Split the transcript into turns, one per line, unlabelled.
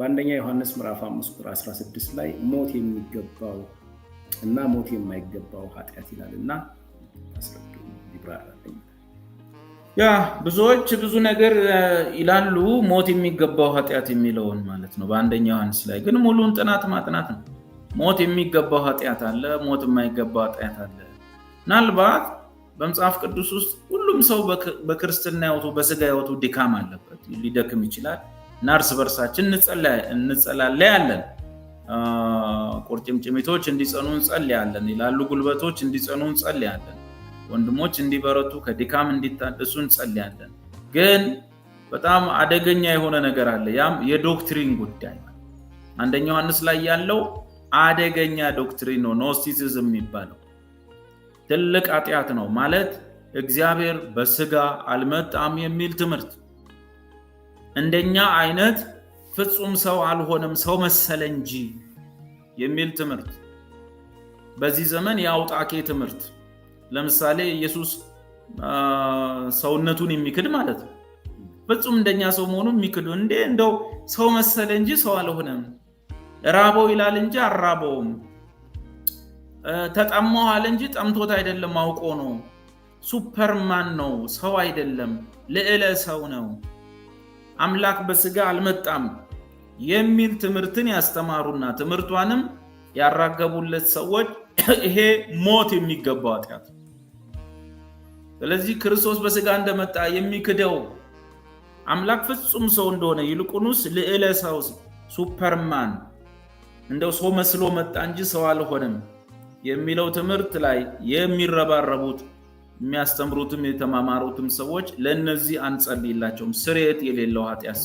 በአንደኛ ዮሐንስ ምዕራፍ 5 ቁጥር 16 ላይ ሞት የሚገባው እና ሞት የማይገባው ኃጢአት ይላልና አስረዱ ይብራራልኝ።
ያ ብዙዎች ብዙ ነገር ይላሉ ሞት የሚገባው ኃጢአት የሚለውን ማለት ነው። በአንደኛ ዮሐንስ ላይ ግን ሙሉን ጥናት ማጥናት ነው። ሞት የሚገባው ኃጢአት አለ፣ ሞት የማይገባው ኃጢአት አለ። ምናልባት በመጽሐፍ ቅዱስ ውስጥ ሁሉም ሰው በክርስትና ሕይወቱ በስጋ ሕይወቱ ድካም አለበት፣ ሊደክም ይችላል እና እርስ በርሳችን እንጸልያለን። ቁርጭምጭሚቶች እንዲጸኑ እንጸልያለን ይላሉ፣ ጉልበቶች እንዲጸኑ እንጸልያለን፣ ወንድሞች እንዲበረቱ ከድካም እንዲታደሱ እንጸልያለን። ግን በጣም አደገኛ የሆነ ነገር አለ። ያም የዶክትሪን ጉዳይ ነው። አንደኛ ዮሐንስ ላይ ያለው አደገኛ ዶክትሪን ነው። ኖስቲሲዝም የሚባለው ትልቅ ኃጢአት ነው ማለት እግዚአብሔር በስጋ አልመጣም የሚል ትምህርት፣ እንደኛ አይነት ፍጹም ሰው አልሆነም ሰው መሰለ እንጂ የሚል ትምህርት፣ በዚህ ዘመን የአውጣኬ ትምህርት። ለምሳሌ ኢየሱስ ሰውነቱን የሚክድ ማለት ነው። ፍጹም እንደኛ ሰው መሆኑን የሚክዱ እንደው ሰው መሰለ እንጂ ሰው አልሆነም፣ ራበው ይላል እንጂ አራበውም፣ ተጠማው አለ እንጂ ጠምቶት አይደለም አውቆ ነው፣ ሱፐርማን ነው ሰው አይደለም፣ ልዕለ ሰው ነው፣ አምላክ በስጋ አልመጣም የሚል ትምህርትን ያስተማሩና ትምህርቷንም ያራገቡለት ሰዎች ይሄ ሞት የሚገባው ኃጢአት። ስለዚህ ክርስቶስ በስጋ እንደመጣ የሚክደው አምላክ ፍጹም ሰው እንደሆነ ይልቁንስ ልዕለ ሰው ሱፐርማን እንደው ሰው መስሎ መጣ እንጂ ሰው አልሆነም የሚለው ትምህርት ላይ የሚረባረቡት የሚያስተምሩትም የተማማሩትም ሰዎች ለነዚህ አንጸልይላቸውም፣ ስርየት የሌለው ኃጢአት